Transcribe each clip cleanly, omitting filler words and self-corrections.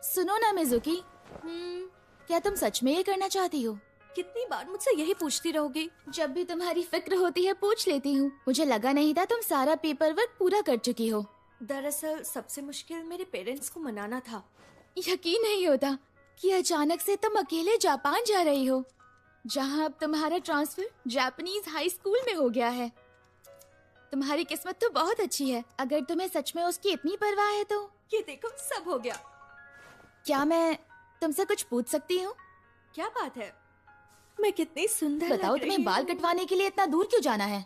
सुनो ना मिजुकी, क्या तुम सच में ये करना चाहती हो? कितनी बार मुझसे यही पूछती रहोगी? जब भी तुम्हारी फिक्र होती है पूछ लेती हूँ। मुझे लगा नहीं था तुम सारा पेपर वर्क पूरा कर चुकी हो। दरअसल सबसे मुश्किल मेरे पेरेंट्स को मनाना था। यकीन नहीं होता कि अचानक से तुम अकेले जापान जा रही हो, जहाँ अब तुम्हारा ट्रांसफर जापानीज हाई स्कूल में हो गया है। तुम्हारी किस्मत तो बहुत अच्छी है। अगर तुम्हें सच में उसकी इतनी परवाह है तो ये देखो, सब हो गया। क्या मैं तुमसे कुछ पूछ सकती हूँ? क्या बात है? मैं कितनी सुंदर बताओ, लग रही तुम्हें बाल हूँ। कटवाने के लिए इतना दूर क्यों जाना है?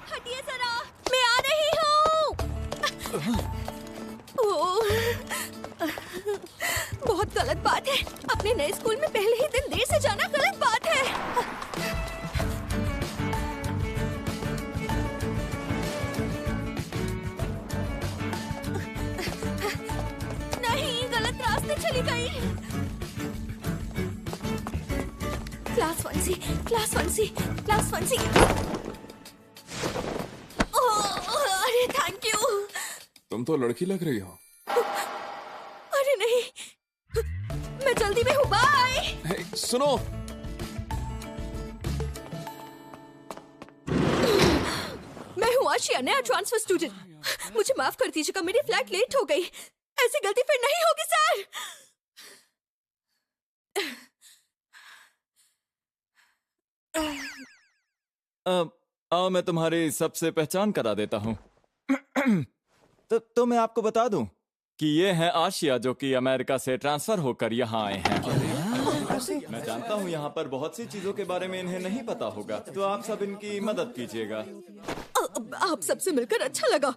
हटिए जरा, मैं आ रही हूँ। बहुत गलत बात है। अपने नए स्कूल में पहले ही दिन देर से जाना गलत बात है। नहीं, गलत रास्ते चली गई। Class 1C, class 1C, class 1C। अरे थैंक यू। तुम तो लड़की लग रही हो। अरे नहीं, मैं जल्दी में हूँ, बाय। हे, सुनो। मैं हूँ आशिया, नया ट्रांसफर स्टूडेंट। मुझे माफ कर दीजिएगा, मेरी फ्लाइट लेट हो गई। ऐसी गलती फिर नहीं होगी सर। मैं तुम्हारी सबसे पहचान करा देता हूँ। तो मैं आपको बता दूं कि ये है आशिया, जो कि अमेरिका से ट्रांसफर होकर यहाँ आए हैं। मैं जानता हूँ यहाँ पर बहुत सी चीजों के बारे में इन्हें नहीं पता होगा, तो आप सब इनकी मदद कीजिएगा। आप सबसे मिलकर अच्छा लगा।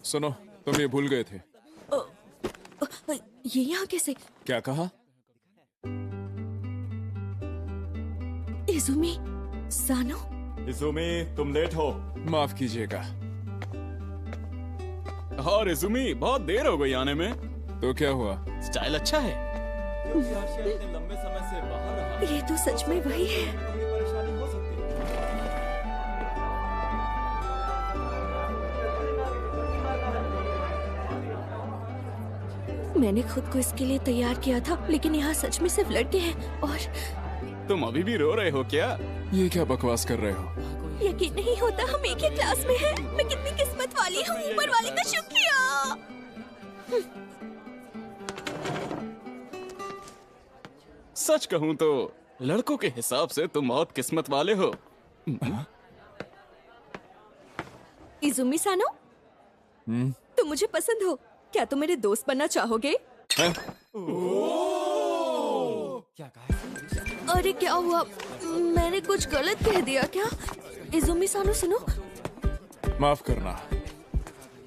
सुनो, तुम ये भूल गए थे। ये यहाँ कैसे? क्या कहा? इजुमी सानो। इजुमी, तुम लेट हो। माफ कीजिएगा। और इजुमी, बहुत देर हो गई आने में। तो क्या हुआ? स्टाइल अच्छा है। क्योंकि आशिया इतने लंबे समय से बाहर रहा, ये तो सच में वही है। थोड़ी परेशानी हो सकती है। मैंने खुद को इसके लिए तैयार किया था, लेकिन यहाँ सच में सिर्फ लड़के हैं। और तुम अभी भी रो रहे हो क्या? ये क्या बकवास कर रहे हो? यकीन नहीं होता हम एक ही क्लास में हैं। मैं कितनी किस्मत वाली हूँ, ऊपर वाले का शुक्रिया। सच कहूँ तो लड़कों के हिसाब से तुम बहुत किस्मत वाले हो। इजुमी सानो, तुम मुझे पसंद हो। क्या तुम मेरे दोस्त बनना चाहोगे? अरे क्या हुआ? मैंने कुछ गलत कह दिया क्या? इजुमी सानो सुनो। माफ करना,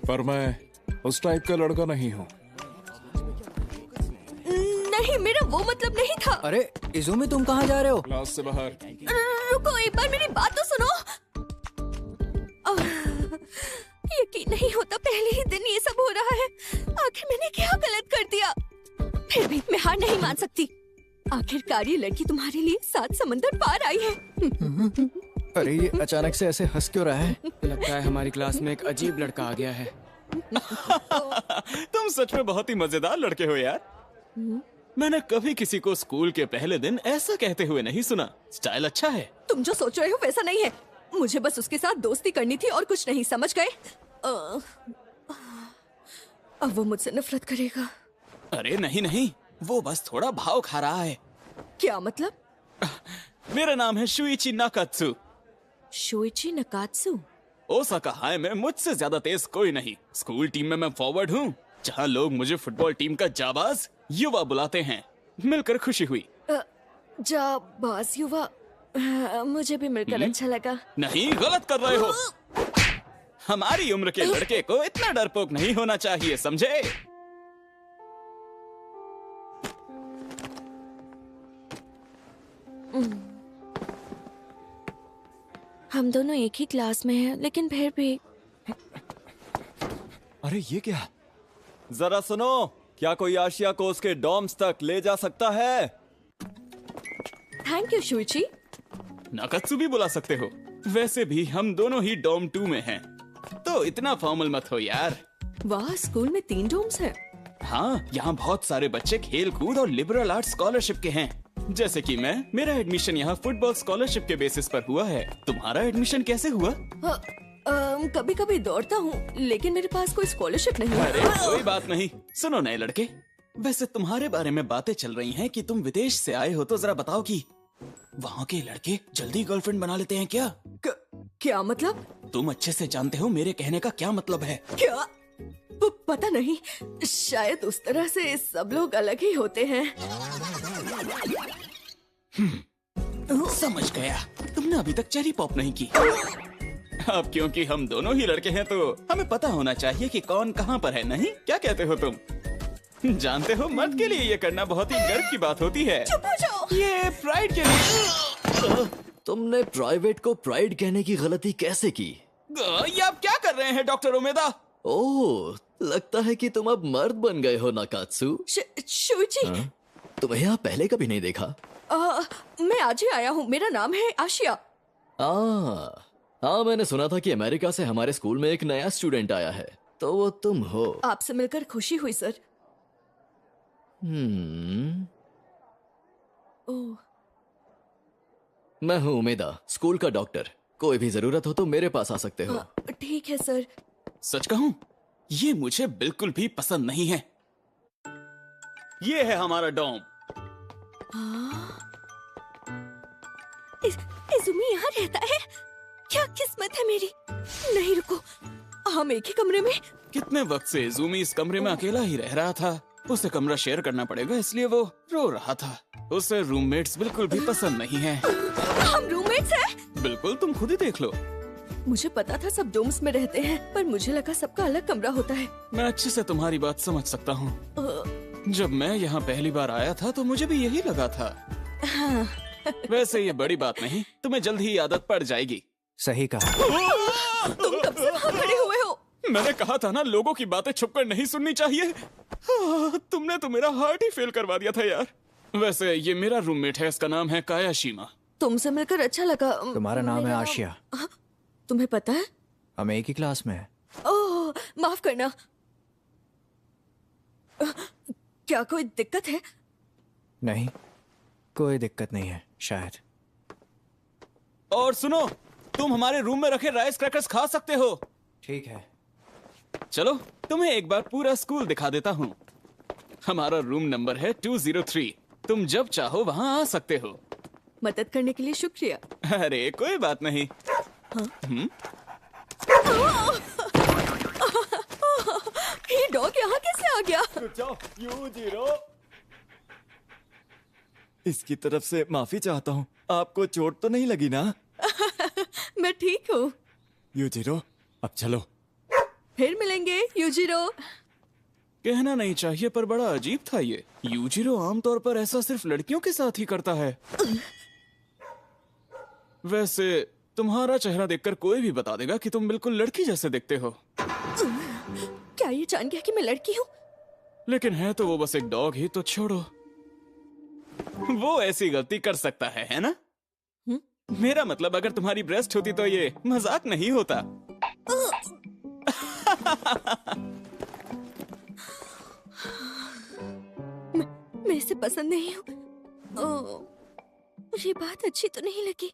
पर मैं उस टाइप का लड़का नहीं हूँ। नहीं, मेरा वो मतलब नहीं था। अरे इज़ुमी, तुम कहाँ जा रहे हो? क्लास से बाहर। रुको, एक बार मेरी बात तो सुनो। यकीन नहीं होता, पहले ही दिन ये सब हो रहा है। आखिर मैंने क्या गलत कर दिया? फिर भी मैं हार नहीं मान सकती। आखिरकार ये लड़की तुम्हारे लिए 7 समंदर पार आई है। अरे ये अचानक से ऐसे हंस क्यों रहा है? लगता है हमारी क्लास में एक अजीब लड़का आ गया है। तुम सच में बहुत ही मजेदार लड़के हो यार। मैंने कभी किसी को स्कूल के पहले दिन ऐसा कहते हुए नहीं सुना। स्टाइल अच्छा है। तुम जो सोच रहे हो वैसा नहीं है। मुझे बस उसके साथ दोस्ती करनी थी और कुछ नहीं, समझ गए? अब वो मुझसे नफरत करेगा। अरे नहीं नहीं, वो बस थोड़ा भाव खा रहा है। क्या मतलब? मेरा नाम है शुइची नाकात्सु। शोइची नकात्सु। ओसाका हाई में मुझसे ज्यादा तेज कोई नहीं। स्कूल टीम में मैं फॉरवर्ड हूँ, जहाँ लोग मुझे फुटबॉल टीम का जाबाज युवा बुलाते हैं। मिलकर खुशी हुई। जाबाज युवा, मुझे भी मिलकर अच्छा लगा। नहीं, गलत कर रहे हो। हमारी उम्र के लड़के को इतना डरपोक नहीं होना चाहिए, समझे? हम दोनों एक ही क्लास में हैं, लेकिन फिर भी। अरे ये क्या? जरा सुनो, क्या कोई आशिया को उसके डॉम्स तक ले जा सकता है? Thank you शुइची। नाकात्सु भी बुला सकते हो। वैसे भी हम दोनों ही डॉम 2 में हैं, तो इतना फॉर्मल मत हो यार। वाह, स्कूल में 3 डोम्स हैं। हाँ, यहाँ बहुत सारे बच्चे खेल कूद और लिबरल आर्ट स्कॉलरशिप के हैं। जैसे कि मेरा एडमिशन यहाँ फुटबॉल स्कॉलरशिप के बेसिस पर हुआ है। तुम्हारा एडमिशन कैसे हुआ? कभी कभी दौड़ता हूँ, लेकिन मेरे पास कोई स्कॉलरशिप नहीं है। अरे कोई बात नहीं। सुनो नए लड़के, वैसे तुम्हारे बारे में बातें चल रही हैं कि तुम विदेश से आए हो, तो जरा बताओ कि वहाँ के लड़के जल्दी गर्लफ्रेंड बना लेते हैं क्या? क्या मतलब? तुम अच्छे से जानते हो मेरे कहने का क्या मतलब है। क्या? पता नहीं, शायद उस तरह से सब लोग अलग ही होते हैं। समझ गया, तुमने अभी तक चेरी पॉप नहीं की। अब क्योंकि हम दोनों ही लड़के हैं तो हमें पता होना चाहिए कि कौन कहाँ पर है, नहीं? क्या कहते हो तुम? जानते हो, मर्द के लिए ये करना बहुत ही गर्व की बात होती है। चुप हो जाओ। ये प्राइड के लिए। तुमने प्राइवेट को प्राइड कहने की गलती कैसे की? ये आप क्या कर रहे हैं डॉक्टर उमेदा? ओह, लगता है कि तुम अब मर्द बन गए हो नाकात्सु। शुइची, तुम्हें यहाँ पहले कभी नहीं देखा। मैं आज ही आया हूँ। मेरा नाम है आशिया। हाँ, मैंने सुना था कि अमेरिका से हमारे स्कूल में एक नया स्टूडेंट आया है, तो वो तुम हो। आपसे मिलकर खुशी हुई सर। ओह, मैं हूँ उमेदा, स्कूल का डॉक्टर। कोई भी जरूरत हो तो मेरे पास आ सकते हो। ठीक है सर। सच कहूँ, ये मुझे बिल्कुल भी पसंद नहीं है। ये है हमारा डॉम। इज़ुमी यहाँ रहता है? क्या किस्मत है मेरी। नहीं रुको, हम एक ही कमरे में। कितने वक्त से इज़ुमी इस कमरे में अकेला ही रह रहा था। उसे कमरा शेयर करना पड़ेगा, इसलिए वो रो रहा था। उसे रूममेट्स बिल्कुल भी पसंद नहीं है। हम रूममेट्स हैं? बिल्कुल, तुम खुद ही देख लो। मुझे पता था सब डोम्स में रहते हैं, पर मुझे लगा सबका अलग कमरा होता है। मैं अच्छे से तुम्हारी बात समझ सकता हूँ। जब मैं यहाँ पहली बार आया था तो मुझे भी यही लगा था। हाँ। वैसे ये बड़ी बात नहीं, तुम्हें जल्द ही आदत पड़ जाएगी। सही कहा। तुम कब से वहाँ खड़े हुए हो? मैंने कहा था ना, लोगों की बातें छुपकर नहीं सुननी चाहिए। तुमने तो मेरा हार्ट ही फेल करवा दिया था यार। वैसे ये मेरा रूममेट है, इसका नाम है कायाशिमा। तुमसे मिलकर अच्छा लगा। तुम्हारा नाम है मेरा आशिया। तुम्हें पता है? हम एक ही क्लास में हैं। ओह, माफ करना। क्या कोई दिक्कत है? नहीं, कोई दिक्कत नहीं है शायद। और सुनो, तुम हमारे रूम में रखे राइस क्रैकर्स खा सकते हो। ठीक है। चलो, तुम्हें एक बार पूरा स्कूल दिखा देता हूँ। हमारा रूम नंबर है 203। तुम जब चाहो वहाँ आ सकते हो। मदद करने के लिए शुक्रिया। अरे कोई बात नहीं। ये डॉग यहाँ कैसे आ गया? इसकी तरफ से माफी चाहता हूँ। आपको चोट तो नहीं लगी ना? मैं ठीक हूँ। यूजिरो, अब चलो। फिर मिलेंगे यूजिरो। कहना नहीं चाहिए पर बड़ा अजीब था ये। यूजिरो आमतौर पर ऐसा सिर्फ लड़कियों के साथ ही करता है। वैसे तुम्हारा चेहरा देखकर कोई भी बता देगा कि तुम बिल्कुल लड़की जैसे दिखते हो। क्या ये जान गया कि मैं लड़की हूँ? लेकिन है तो वो बस एक डॉग ही, तो छोड़ो। वो ऐसी गलती कर सकता है ना? मेरा मतलब अगर तुम्हारी ब्रेस्ट होती तो ये मजाक नहीं होता। मैं इसे पसंद नहीं हूँ। ये बात अच्छी तो नहीं लगी।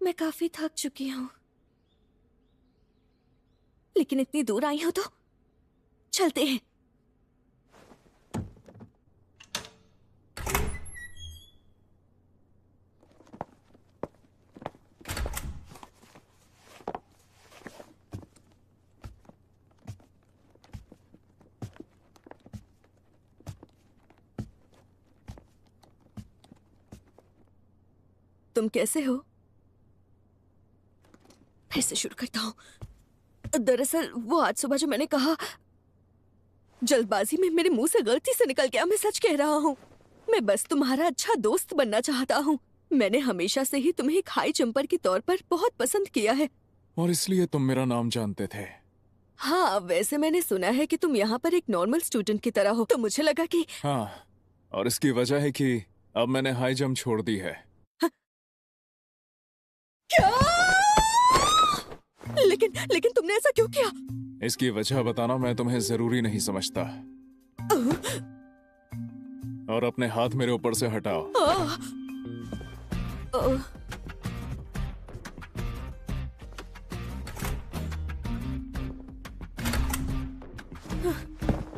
मैं काफी थक चुकी हूँ, लेकिन इतनी दूर आई हूँ तो चलते हैं। तुम कैसे हो? फिर से शुरू करता हूँ। दरअसल वो आज सुबह जो मैंने कहा, जल्दबाजी में मेरे मुंह से गलती से निकल गया। मैं सच कह रहा हूँ। मैं बस तुम्हारा अच्छा दोस्त बनना चाहता हूँ। मैंने हमेशा से ही तुम्हें एक हाई जंपर के तौर पर बहुत पसंद किया है। और इसलिए तुम मेरा नाम जानते थे? हाँ, वैसे मैंने सुना है कि तुम यहाँ पर एक नॉर्मल स्टूडेंट की तरह हो, तो मुझे लगा कि हाँ, और इसकी वजह है कि अब मैंने हाई जंप छोड़ दी है। क्या? लेकिन तुमने ऐसा क्यों किया? इसकी वजह बताना मैं तुम्हें जरूरी नहीं समझता। और अपने हाथ मेरे ऊपर से हटाओ।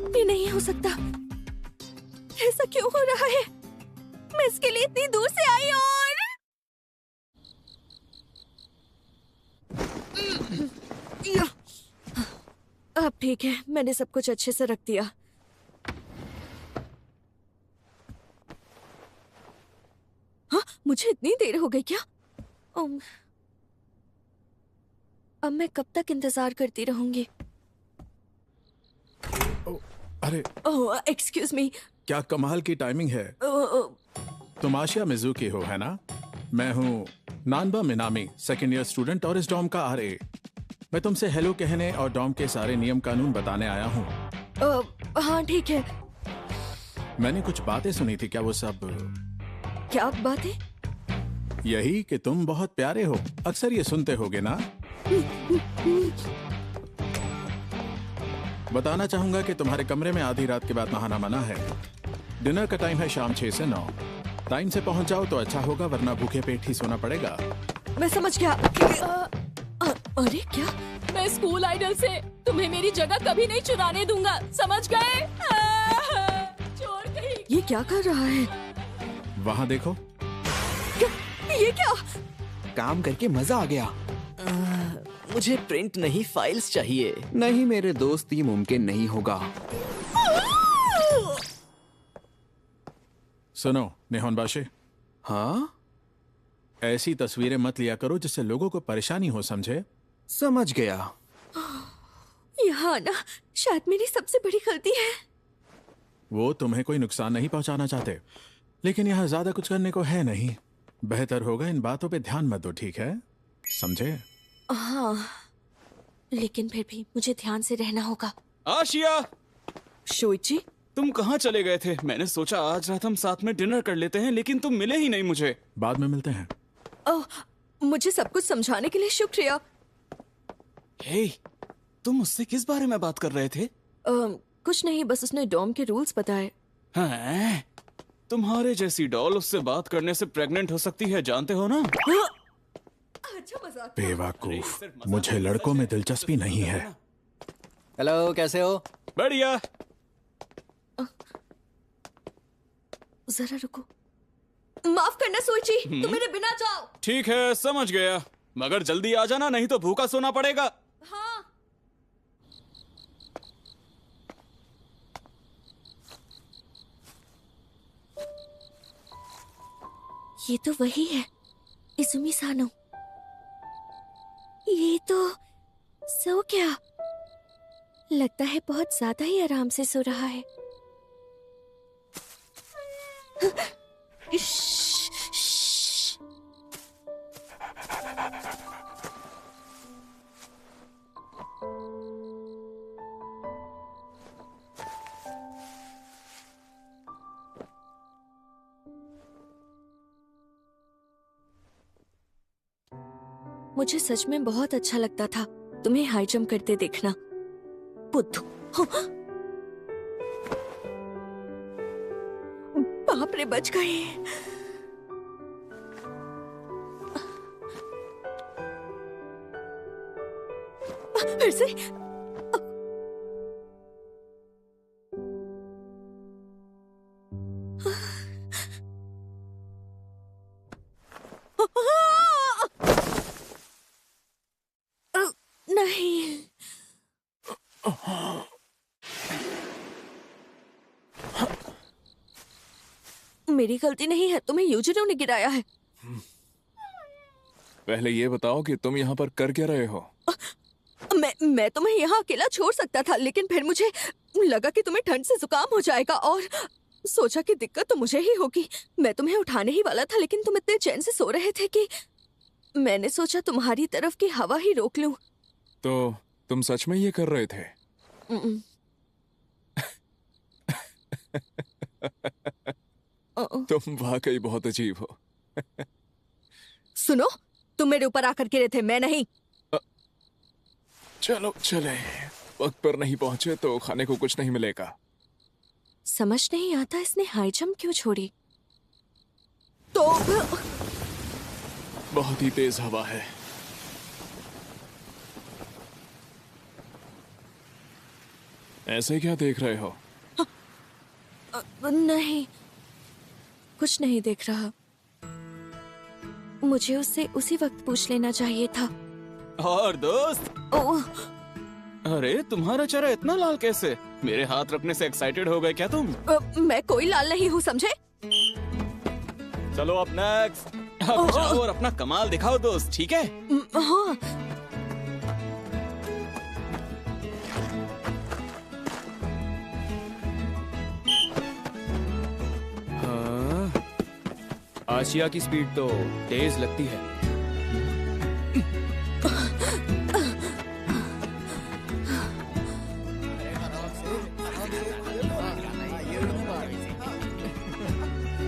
ये नहीं हो सकता। ऐसा क्यों हो रहा है? मैं इसके लिए इतनी दूर से आई और अब ठीक है, मैंने सब कुछ अच्छे से रख दिया। हाँ, मुझे इतनी देर हो गई क्या? अब मैं कब तक इंतजार करती रहूंगी? अरे ओह, एक्सक्यूज मी। क्या कमाल की टाइमिंग है। तुम आशिया मिजुकी हो, है ना? मैं हूँ नानबा मिनामी, सेकेंड ईयर स्टूडेंट और इस डॉम का आरए। मैं तुमसे हेलो कहने और डॉम के सारे नियम कानून बताने आया हूँ। हाँ ठीक है। मैंने कुछ बातें सुनी थी। क्या वो सब? क्या बातें? यही कि तुम बहुत प्यारे हो। अक्सर ये सुनते होगे ना? बताना चाहूंगा कि तुम्हारे कमरे में आधी रात के बाद नहाना मना है। डिनर का टाइम है शाम 6 से 9। टाइम से पहुंच जाओ तो अच्छा होगा, वरना भूखे पेट ही सोना पड़ेगा। मैं समझ गया। अरे क्या? मैं स्कूल आइडल से तुम्हें मेरी जगह कभी नहीं चुराने दूंगा, समझ गए? चोर कहीं। ये क्या कर रहा है? वहाँ देखो। ये क्या? काम करके मजा आ गया। मुझे प्रिंट नहीं, फाइल्स चाहिए। नहीं मेरे दोस्त, ये मुमकिन नहीं होगा। सुनो निहोनबाशी। हाँ, ऐसी तस्वीरें मत लिया करो जिससे लोगों को परेशानी हो, समझे? समझ गया। यहाँ ना शायद मेरी सबसे बड़ी गलती है। वो तुम्हें कोई नुकसान नहीं पहुंचाना चाहते, लेकिन यहाँ ज्यादा कुछ करने को है नहीं। बेहतर होगा इन बातों पे ध्यान मत दो, ठीक है? समझे? हाँ, लेकिन फिर भी मुझे ध्यान से रहना होगा। आशिया, शोइची, तुम कहाँ चले गए थे? मैंने सोचा आज रात हम साथ में डिनर कर लेते हैं, लेकिन तुम मिले ही नहीं मुझे। बाद में मिलते हैं। मुझे सब कुछ समझाने के लिए शुक्रिया। हे, तुम उससे किस बारे में बात कर रहे थे? कुछ नहीं, बस उसने डॉम के रूल्स बताए। हाँ, तुम्हारे जैसी डॉल उससे बात करने से प्रेग्नेंट हो सकती है, जानते हो ना? अच्छा मजाक। बेवकूफ, मुझे लड़कों में दिलचस्पी नहीं है। हेलो, कैसे हो? बढ़िया। जरा रुको। माफ करना सोची, तुम मेरे बिना जाओ। ठीक है, समझ गया, मगर जल्दी आ जाना, नहीं तो भूखा सोना पड़ेगा। हाँ। ये तो वही है, इजुमी सानो। ये तो सो क्या? लगता है बहुत ज्यादा ही आराम से सो रहा है। मुझे सच में बहुत अच्छा लगता था तुम्हें हाई जंप करते देखना। बुद्धू। बाप रे, बच गई। फिर से। नहीं। मेरी गलती नहीं है, तुम्हें यूजिनो ने गिराया है। पहले ये बताओ कि तुम यहाँ पर कर क्या रहे हो? मैं तुम्हें यहाँ अकेला छोड़ सकता था, लेकिन फिर मुझे लगा कि तुम्हें ठंड से जुकाम हो जाएगा और सोचा कि दिक्कत तो मुझे ही होगी। मैं तुम्हें उठाने ही वाला था, लेकिन तुम इतने चैन से सो रहे थे कि मैंने सोचा तुम्हारी तरफ की हवा ही रोक लूं। तो तुम सच में ये कर रहे थे? तुम वाकई बहुत अजीब हो। सुनो, तुम मेरे ऊपर आकर गिरे थे, मैं नहीं। चलो चले, वक्त पर नहीं पहुंचे तो खाने को कुछ नहीं मिलेगा। समझ नहीं आता इसने हाई जंप क्यों छोड़ी। तो बहुत ही तेज हवा है। ऐसे क्या देख रहे हो? नहीं, कुछ नहीं देख रहा। मुझे उससे उसी वक्त पूछ लेना चाहिए था। और दोस्त, ओह, अरे तुम्हारा चेहरा इतना लाल कैसे? मेरे हाथ रखने से एक्साइटेड हो गए क्या तुम? मैं कोई लाल नहीं हूँ, समझे? चलो अब नेक्स्ट। अब जाओ और अपना कमाल दिखाओ दोस्त, ठीक है? हाँ। आशिया की स्पीड तो तेज लगती है।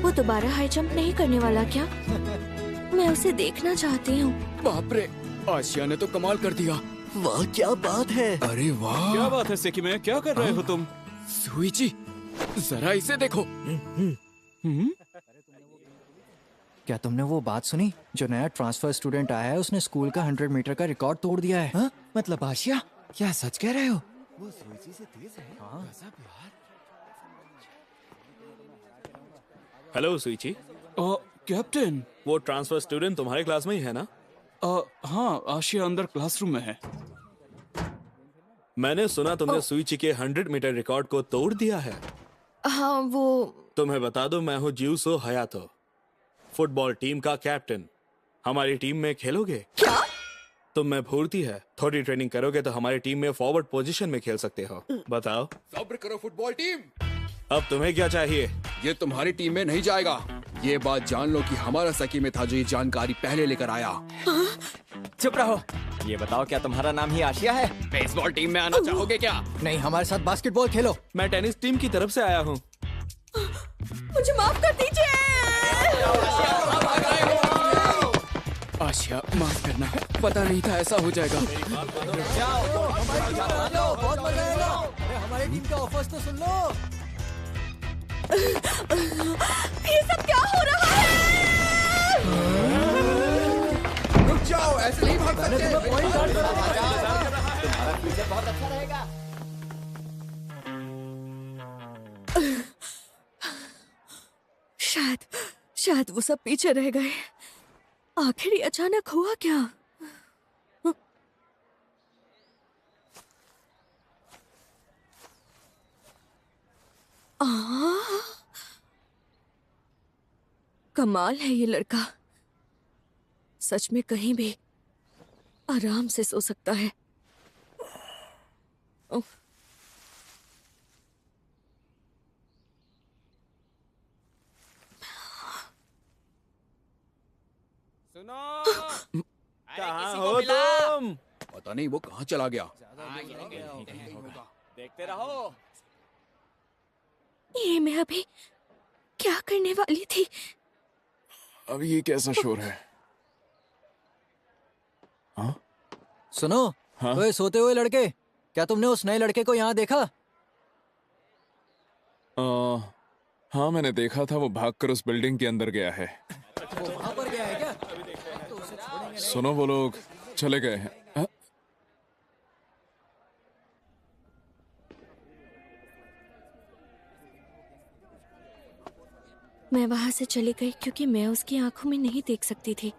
वो दोबारा हाई जंप नहीं करने वाला क्या? मैं उसे देखना चाहती हूँ। बाप रे, आशिया ने तो कमाल कर दिया। वाह क्या बात है। अरे वाह, क्या बात है सेकी में, क्या कर रहे हो तुम? सुइची, जरा इसे देखो। क्या तुमने वो बात सुनी? जो नया ट्रांसफर स्टूडेंट आया है उसने स्कूल का 100 मीटर का रिकॉर्ड तोड़ दिया है। हाँ? मतलब आशिया, क्या सच कह रहे हो? वो सुइची से तेज है। हाँ। हेलो सुइची। कैप्टन, वो ट्रांसफर स्टूडेंट तुम्हारे क्लास में ही है ना? हाँ, आशिया अंदर क्लासरूम में है। मैंने सुना तुमने सुइची के 100 मीटर रिकॉर्ड को तोड़ दिया है। हाँ, वो तुम्हें बता दो, मैं हूँ जिउसो हयातो, फुटबॉल टीम का कैप्टन। हमारी टीम में खेलोगे? क्या? तुम में फुर्ती है, थोड़ी ट्रेनिंग करोगे तो हमारी टीम में फॉरवर्ड पोजीशन में खेल सकते हो। बताओ। सब्र करो फुटबॉल टीम। अब तुम्हें क्या चाहिए? ये तुम्हारी टीम में नहीं जाएगा। ये बात जान लो कि हमारा सकी में था जो ये जानकारी पहले लेकर आया। चुप रहो। ये बताओ, क्या तुम्हारा नाम ही आशिया है? बेसबॉल टीम में आना चाहोगे क्या? नहीं, हमारे साथ बास्केटबॉल खेलो। मैं टेनिस टीम की तरफ से आया हूँ। मुझे माफ कर दीजिए। आशिया, माफ करना, पता नहीं था ऐसा हो जाएगा। बहुत मजा आएगा। अरे हमारी टीम का ऑफर्स तो सुन लो। ये सब क्या हो रहा है? रुक जाओ, ऐसे नहीं भाग सकते। तुम्हारा फ्यूचर बहुत अच्छा रहेगा। शायद वो सब पीछे रह गए। आखिर ये अचानक हुआ क्या? कमाल है ये लड़का, सच में कहीं भी आराम से सो सकता है। सुनो, कहाँ हो तुम? पता नहीं वो कहाँ चला गया। देखते रहो। ये मैं अभी क्या करने वाली थी? अब ये कैसा शोर है? हाँ? सुनो, हाँ? ओए सोते हुए लड़के, क्या तुमने उस नए लड़के को यहाँ देखा? हाँ, मैंने देखा था, वो भागकर उस बिल्डिंग के अंदर गया है। वो वहाँ पर गया है क्या? सुनो, वो लोग चले गए हैं। हाँ? मैं वहां से चली गई क्योंकि मैं उसकी आंखों में नहीं देख सकती थी।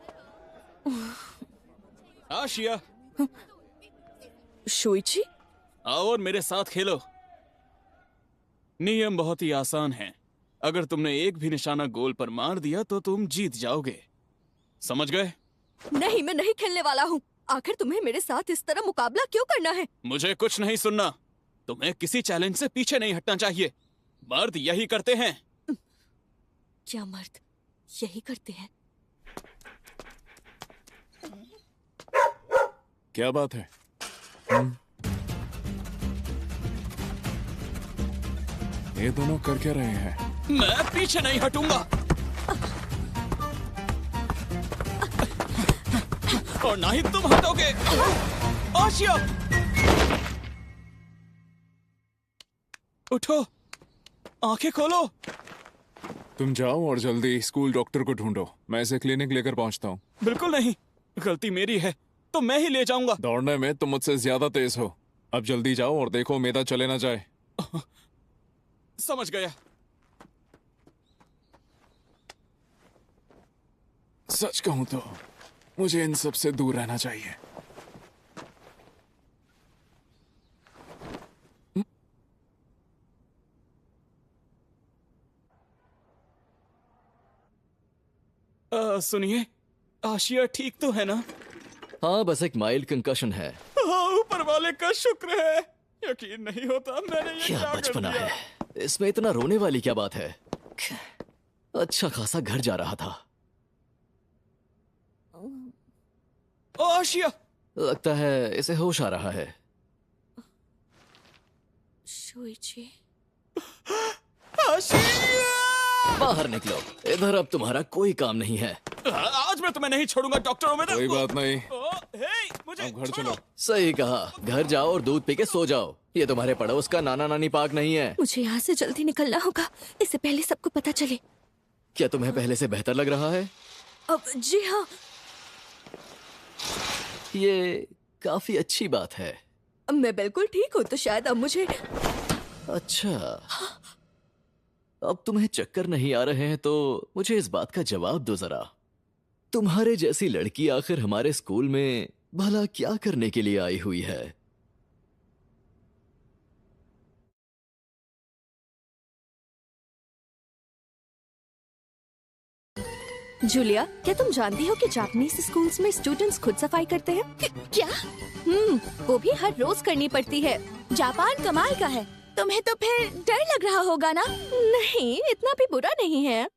आशिया, शोइची, आओ और मेरे साथ खेलो। नियम बहुत ही आसान है। अगर तुमने एक भी निशाना गोल पर मार दिया तो तुम जीत जाओगे। समझ गए? नहीं, मैं नहीं खेलने वाला हूँ। आखिर तुम्हें मेरे साथ इस तरह मुकाबला क्यों करना है? मुझे कुछ नहीं सुनना। तुम्हें किसी चैलेंज से पीछे नहीं हटना चाहिए। मर्द यही करते हैं। क्या मर्द यही करते हैं? क्या बात है? ये दोनों कर क्या रहे हैं? मैं पीछे नहीं हटूंगा। और ना ही तुम हटोगे। आशिया, उठो, आंखें खोलो। तुम जाओ और जल्दी स्कूल डॉक्टर को ढूंढो। मैं इसे क्लिनिक लेकर पहुंचता हूँ। बिल्कुल नहीं, गलती मेरी है तो मैं ही ले जाऊंगा। दौड़ने में तुम मुझसे ज्यादा तेज हो। अब जल्दी जाओ और देखो मेदा चले ना जाए। समझ गया। सच कहूं तो मुझे इन सब से दूर रहना चाहिए। सुनिए, आशिया ठीक तो है ना? हाँ, बस एक माइल्ड कंकशन है। हाँ, ऊपर वाले का शुक्र है। यकीन नहीं होता मैंने ये क्या क्या कर बचपना दिया। है, इसमें इतना रोने वाली क्या बात है? अच्छा खासा घर जा रहा था। आशिया, लगता है इसे होश आ रहा है। शोइची, आशिया! बाहर निकलो, इधर अब तुम्हारा कोई काम नहीं है। आज मैं तुम्हें नहीं छोड़ूंगा डॉक्टर ओमेदा। कोई बात नहीं, मुझे अब घर चलो। सही कहा, घर जाओ और दूध पी के सो जाओ। ये तुम्हारे पड़ोस का नाना नानी पार्क नहीं है। मुझे यहाँ से जल्दी निकलना होगा, इससे पहले सबको पता चले। क्या तुम्हें पहले से बेहतर लग रहा है? अब जी हाँ। ये काफी अच्छी बात है। मैं बिल्कुल ठीक हूँ, तो शायद अब मुझे। अच्छा, अब तुम्हें चक्कर नहीं आ रहे हैं तो मुझे इस बात का जवाब दो जरा। तुम्हारे जैसी लड़की आखिर हमारे स्कूल में भला क्या करने के लिए आई हुई है? जूलिया, क्या तुम जानती हो कि जापानीज स्कूल्स में स्टूडेंट्स खुद सफाई करते हैं? क्या? वो भी हर रोज करनी पड़ती है। जापान कमाल का है। तुम्हें तो फिर डर लग रहा होगा ना? नहीं, इतना भी बुरा नहीं है।